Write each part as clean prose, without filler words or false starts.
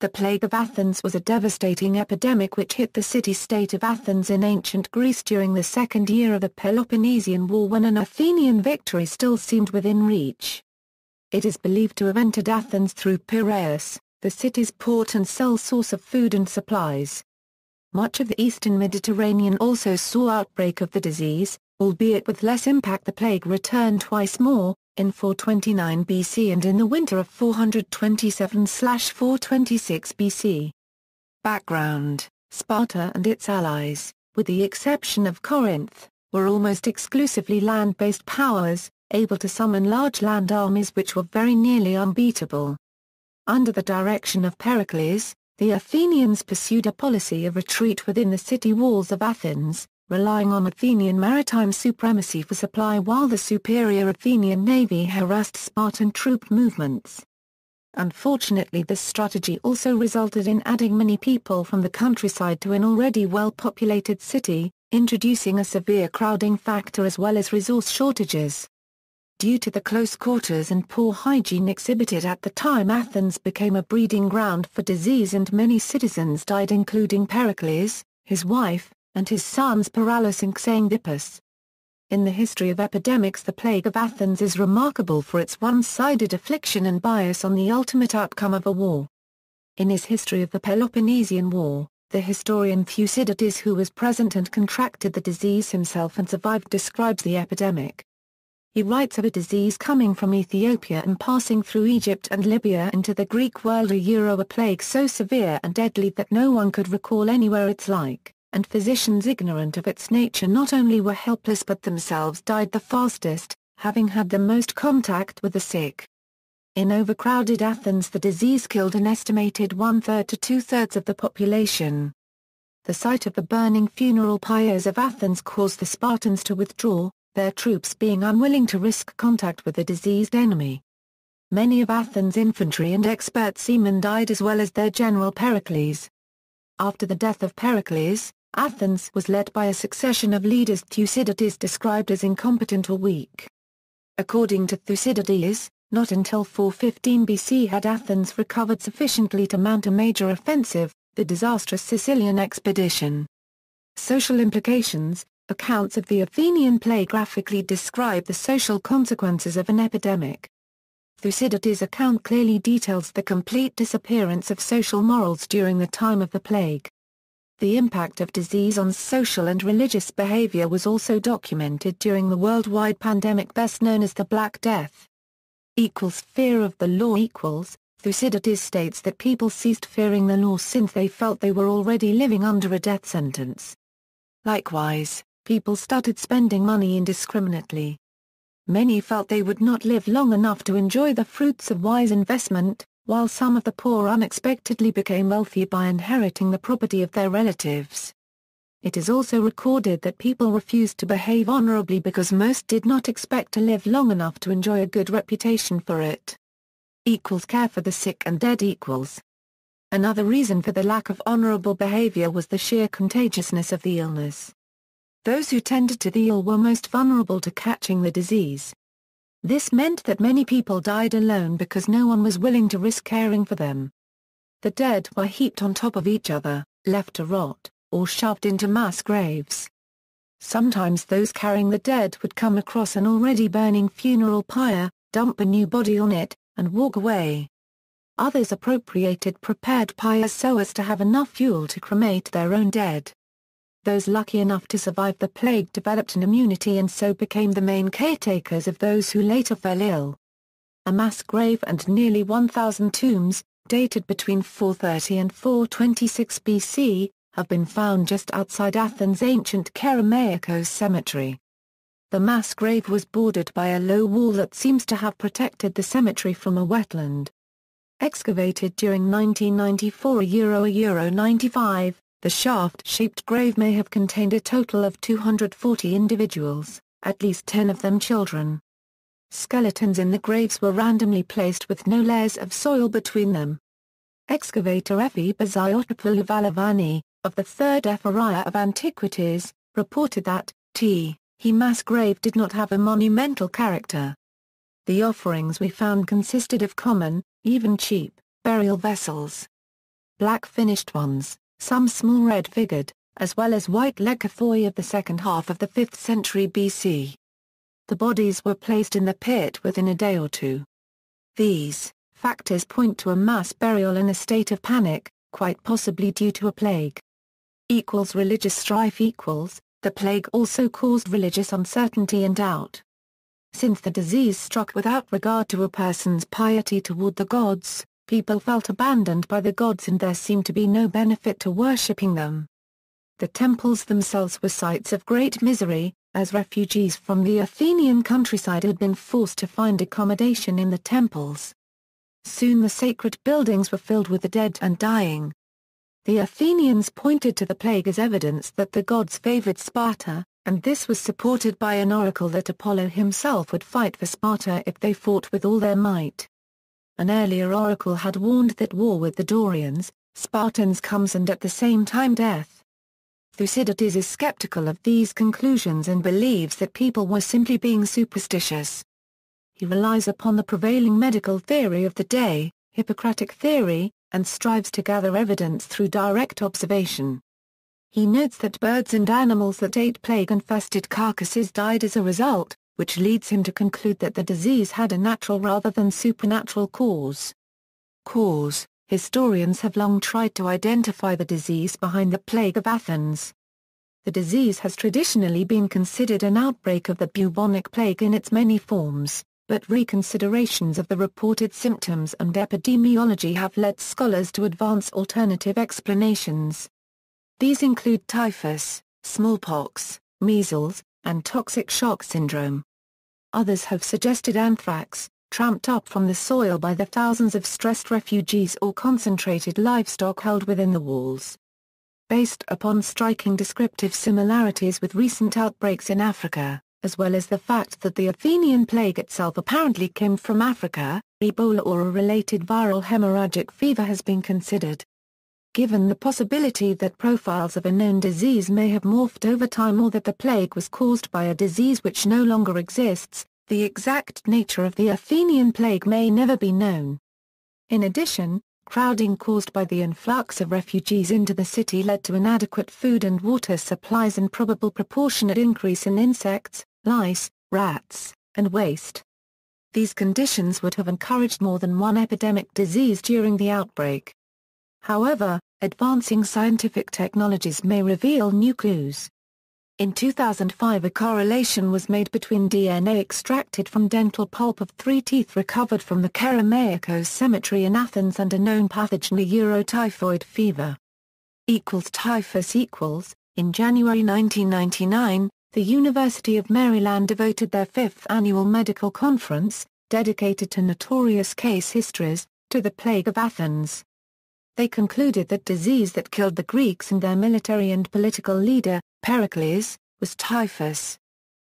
The Plague of Athens was a devastating epidemic which hit the city-state of Athens in ancient Greece during the second year of the Peloponnesian War, when an Athenian victory still seemed within reach. It is believed to have entered Athens through Piraeus, the city's port and sole source of food and supplies. Much of the eastern Mediterranean also saw outbreak of the disease, albeit with less impact. The plague returned twice more, in 429 BC and in the winter of 427/426 BC. Background: Sparta and its allies, with the exception of Corinth, were almost exclusively land-based powers, able to summon large land armies which were very nearly unbeatable. Under the direction of Pericles, the Athenians pursued a policy of retreat within the city walls of Athens, relying on Athenian maritime supremacy for supply while the superior Athenian navy harassed Spartan troop movements. Unfortunately, this strategy also resulted in adding many people from the countryside to an already well-populated city, introducing a severe crowding factor as well as resource shortages. Due to the close quarters and poor hygiene exhibited at the time, Athens became a breeding ground for disease and many citizens died, including Pericles, his wife, and his sons Paralus and Xanthippus. In the history of epidemics, the Plague of Athens is remarkable for its one-sided affliction and bias on the ultimate outcome of a war. In his History of the Peloponnesian War, the historian Thucydides, who was present and contracted the disease himself and survived, describes the epidemic. He writes of a disease coming from Ethiopia and passing through Egypt and Libya into the Greek world, a plague so severe and deadly that no one could recall anywhere its like, and physicians ignorant of its nature not only were helpless but themselves died the fastest, having had the most contact with the sick. In overcrowded Athens, the disease killed an estimated 1/3 to 2/3 of the population. The sight of the burning funeral pyres of Athens caused the Spartans to withdraw, their troops being unwilling to risk contact with the diseased enemy. Many of Athens' infantry and expert seamen died as well as their general Pericles. After the death of Pericles, Athens was led by a succession of leaders Thucydides described as incompetent or weak. According to Thucydides, not until 415 BC had Athens recovered sufficiently to mount a major offensive, the disastrous Sicilian expedition. Social implications: accounts of the Athenian plague graphically describe the social consequences of an epidemic. Thucydides' account clearly details the complete disappearance of social morals during the time of the plague. The impact of disease on social and religious behavior was also documented during the worldwide pandemic best known as the Black Death. Fear of the law. Thucydides states that people ceased fearing the law since they felt they were already living under a death sentence. Likewise, people started spending money indiscriminately. Many felt they would not live long enough to enjoy the fruits of wise investment, while some of the poor unexpectedly became wealthy by inheriting the property of their relatives. It is also recorded that people refused to behave honorably because most did not expect to live long enough to enjoy a good reputation for it. Care for the sick and dead. Another reason for the lack of honorable behavior was the sheer contagiousness of the illness. Those who tended to the ill were most vulnerable to catching the disease. This meant that many people died alone because no one was willing to risk caring for them. The dead were heaped on top of each other, left to rot, or shoved into mass graves. Sometimes those carrying the dead would come across an already burning funeral pyre, dump a new body on it, and walk away. Others appropriated prepared pyres so as to have enough fuel to cremate their own dead. Those lucky enough to survive the plague developed an immunity and so became the main caretakers of those who later fell ill. A mass grave and nearly 1,000 tombs, dated between 430 and 426 BC, have been found just outside Athens' ancient Kerameikos cemetery. The mass grave was bordered by a low wall that seems to have protected the cemetery from a wetland. Excavated during 1994 Euro 95, the shaft-shaped grave may have contained a total of 240 individuals, at least 10 of them children. Skeletons in the graves were randomly placed with no layers of soil between them. Excavator Efi Baziotopoulou of the Third Ephoria of Antiquities, reported that, he mass grave did not have a monumental character. The offerings we found consisted of common, even cheap, burial vessels. black finished ones, some small red-figured, as well as white lekythoi of the second half of the 5th century BC. The bodies were placed in the pit within a day or two. These factors point to a mass burial in a state of panic, quite possibly due to a plague. Religious strife. The plague also caused religious uncertainty and doubt. Since the disease struck without regard to a person's piety toward the gods, people felt abandoned by the gods and there seemed to be no benefit to worshipping them. The temples themselves were sites of great misery, as refugees from the Athenian countryside had been forced to find accommodation in the temples. Soon the sacred buildings were filled with the dead and dying. The Athenians pointed to the plague as evidence that the gods favored Sparta, and this was supported by an oracle that Apollo himself would fight for Sparta if they fought with all their might. An earlier oracle had warned that war with the Dorians, Spartans comes and at the same time death. Thucydides is skeptical of these conclusions and believes that people were simply being superstitious. He relies upon the prevailing medical theory of the day, Hippocratic theory, and strives to gather evidence through direct observation. He notes that birds and animals that ate plague-infested carcasses died as a result, which leads him to conclude that the disease had a natural rather than supernatural cause. Historians have long tried to identify the disease behind the plague of Athens. The disease has traditionally been considered an outbreak of the bubonic plague in its many forms, but reconsiderations of the reported symptoms and epidemiology have led scholars to advance alternative explanations. These include typhus, smallpox, measles, and toxic shock syndrome. Others have suggested anthrax, tramped up from the soil by the thousands of stressed refugees or concentrated livestock held within the walls. Based upon striking descriptive similarities with recent outbreaks in Africa, as well as the fact that the Athenian plague itself apparently came from Africa, Ebola or a related viral hemorrhagic fever has been considered. Given the possibility that profiles of a known disease may have morphed over time or that the plague was caused by a disease which no longer exists, the exact nature of the Athenian plague may never be known. In addition, crowding caused by the influx of refugees into the city led to inadequate food and water supplies and probable proportionate increase in insects, lice, rats, and waste. These conditions would have encouraged more than one epidemic disease during the outbreak. However, advancing scientific technologies may reveal new clues. In 2005 a correlation was made between DNA extracted from dental pulp of 3 teeth recovered from the Kerameikos Cemetery in Athens and a known pathogen Eurotyphoid fever. Typhus. In January 1999, the University of Maryland devoted their 5th annual medical conference, dedicated to notorious case histories, to the plague of Athens. They concluded that disease that killed the Greeks and their military and political leader, Pericles, was typhus.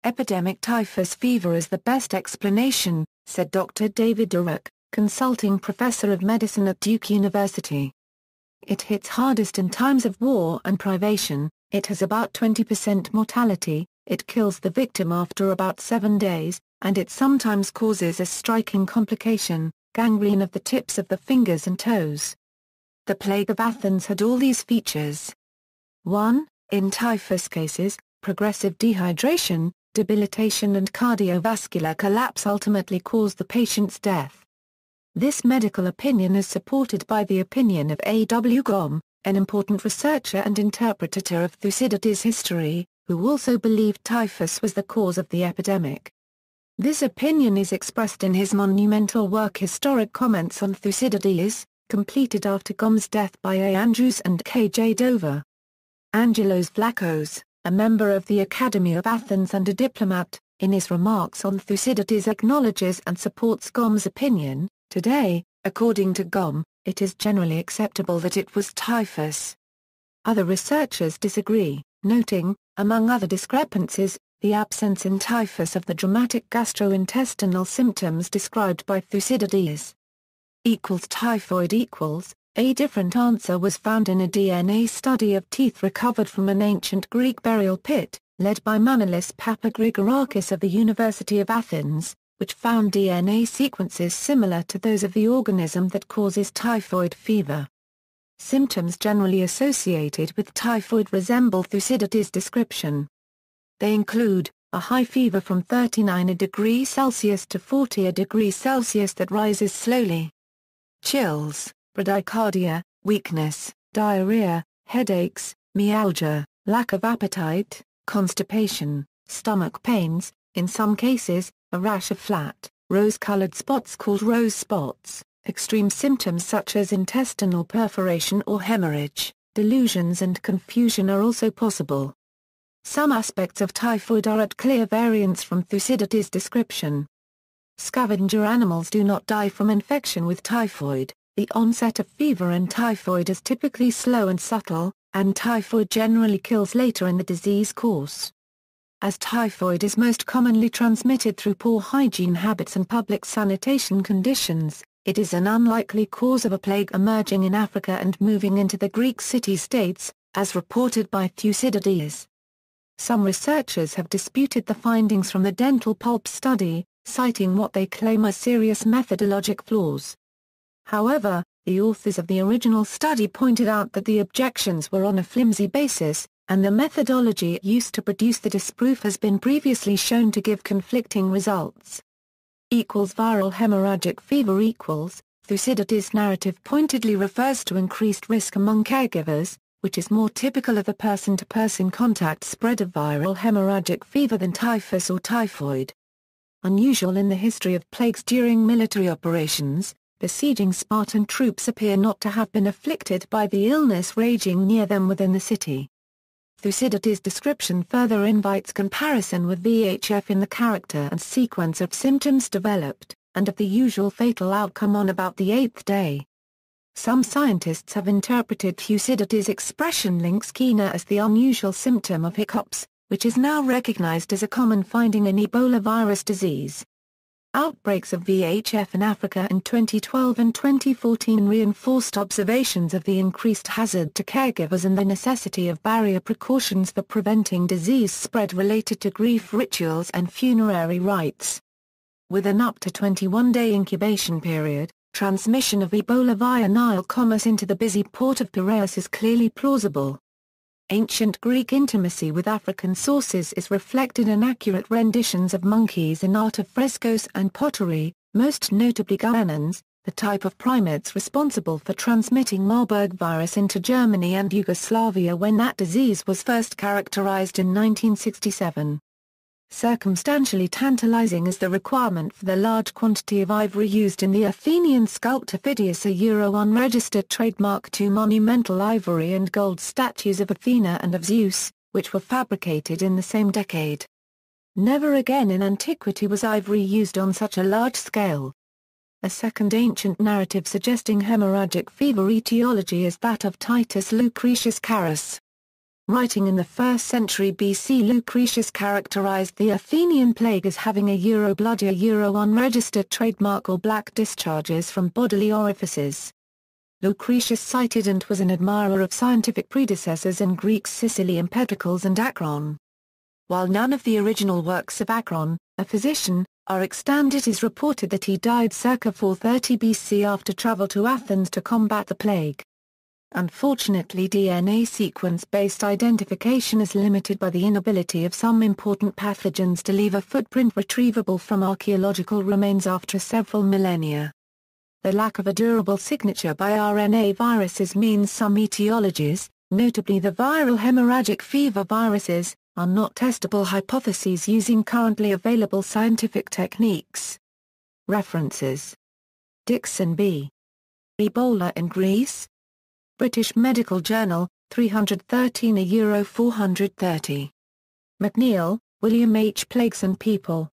Epidemic typhus fever is the best explanation, said Dr. David Durock, consulting professor of medicine at Duke University. It hits hardest in times of war and privation, it has about 20% mortality, it kills the victim after about 7 days, and it sometimes causes a striking complication, gangrene of the tips of the fingers and toes. The plague of Athens had all these features. 1. In typhus cases, progressive dehydration, debilitation and cardiovascular collapse ultimately caused the patient's death. This medical opinion is supported by the opinion of ALll Gom, an important researcher and interpreter of Thucydides' history, who also believed typhus was the cause of the epidemic. This opinion is expressed in his monumental work Historic Comments on Thucydides, completed after Gom's death by A. Andrews and K. J. Dover. Angelos Vlachos, a member of the Academy of Athens and a diplomat, in his remarks on Thucydides acknowledges and supports Gom's opinion. Today, according to Gom, it is generally acceptable that it was typhus. Other researchers disagree, noting, among other discrepancies, the absence in typhus of the dramatic gastrointestinal symptoms described by Thucydides. Typhoid. A different answer was found in a DNA study of teeth recovered from an ancient Greek burial pit, led by Manolis Papagrigorakis of the University of Athens, which found DNA sequences similar to those of the organism that causes typhoid fever. Symptoms generally associated with typhoid resemble Thucydides' description. They include a high fever from 39°C to 40°C that rises slowly, chills, bradycardia, weakness, diarrhea, headaches, myalgia, lack of appetite, constipation, stomach pains, in some cases, a rash of flat, rose-colored spots called rose spots, extreme symptoms such as intestinal perforation or hemorrhage, delusions and confusion are also possible. Some aspects of typhoid are at clear variance from Thucydides' description. Scavenger animals do not die from infection with typhoid. The onset of fever in typhoid is typically slow and subtle, and typhoid generally kills later in the disease course. As typhoid is most commonly transmitted through poor hygiene habits and public sanitation conditions, it is an unlikely cause of a plague emerging in Africa and moving into the Greek city-states, as reported by Thucydides. Some researchers have disputed the findings from the dental pulp study, citing what they claim are serious methodologic flaws. However, the authors of the original study pointed out that the objections were on a flimsy basis, and the methodology used to produce the disproof has been previously shown to give conflicting results. Viral hemorrhagic fever Thucydides' narrative pointedly refers to increased risk among caregivers, which is more typical of the person-to-person contact spread of viral hemorrhagic fever than typhus or typhoid. Unusual in the history of plagues during military operations, besieging Spartan troops appear not to have been afflicted by the illness raging near them within the city. Thucydides' description further invites comparison with VHF in the character and sequence of symptoms developed, and of the usual fatal outcome on about the 8th day. Some scientists have interpreted Thucydides' expression lynxkina as the unusual symptom of hiccups, which is now recognized as a common finding in Ebola virus disease. Outbreaks of VHF in Africa in 2012 and 2014 reinforced observations of the increased hazard to caregivers and the necessity of barrier precautions for preventing disease spread related to grief rituals and funerary rites. With an up to 21-day incubation period, transmission of Ebola via Nile commerce into the busy port of Piraeus is clearly plausible. Ancient Greek intimacy with African sources is reflected in accurate renditions of monkeys in art of frescoes and pottery, most notably Goanans, the type of primates responsible for transmitting Marburg virus into Germany and Yugoslavia when that disease was first characterized in 1967. Circumstantially tantalizing is the requirement for the large quantity of ivory used in the Athenian sculptor Phidias, a unregistered trademark to monumental ivory and gold statues of Athena and of Zeus, which were fabricated in the same decade. Never again in antiquity was ivory used on such a large scale. A second ancient narrative suggesting hemorrhagic fever etiology is that of Titus Lucretius Carus. Writing in the 1st century BC, Lucretius characterized the Athenian plague as having a blood unregistered trademark or black discharges from bodily orifices. Lucretius cited and was an admirer of scientific predecessors in Greek Sicily Empedocles and Acron. While none of the original works of Acron, a physician, are extant, it is reported that he died circa 430 BC after travel to Athens to combat the plague. Unfortunately, DNA sequence-based identification is limited by the inability of some important pathogens to leave a footprint retrievable from archaeological remains after several millennia. The lack of a durable signature by RNA viruses means some etiologies, notably the viral hemorrhagic fever viruses, are not testable hypotheses using currently available scientific techniques. References: Dixon B. Ebola in Greece. British Medical Journal, 313 euro 430. McNeill, William H. Plagues and People.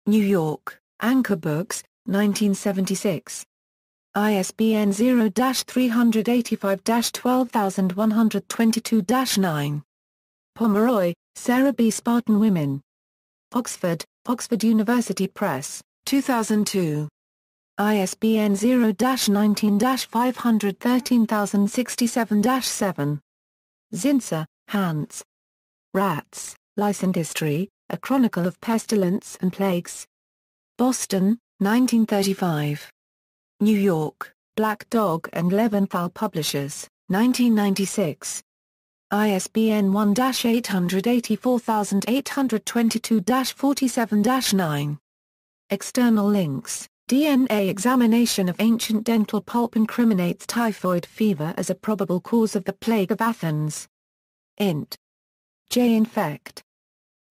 New York, Anchor Books, 1976. ISBN 0-385-12122-9. Pomeroy, Sarah B. Spartan Women. Oxford, Oxford University Press, 2002. ISBN 0-19-513067-7. Zinsser, Hans. Rats, Lice and History, A Chronicle of Pestilence and Plagues. Boston, 1935. New York, Black Dog and Leventhal Publishers, 1996. ISBN 1-884822-47-9. External links. DNA examination of ancient dental pulp incriminates typhoid fever as a probable cause of the plague of Athens. Int. J. Infect.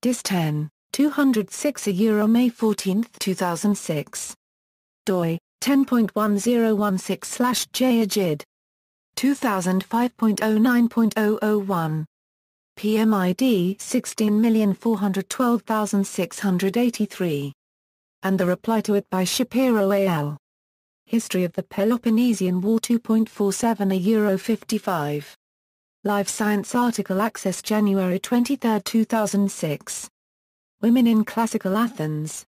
Dis 10, 206 May 14, 2006. doi, 10.1016/J Agid. 2005.09.001. PMID 16412683. And the reply to it by Shapiro ALll. History of the Peloponnesian War 2.47 €55. Live Science article access January 23, 2006. Women in Classical Athens.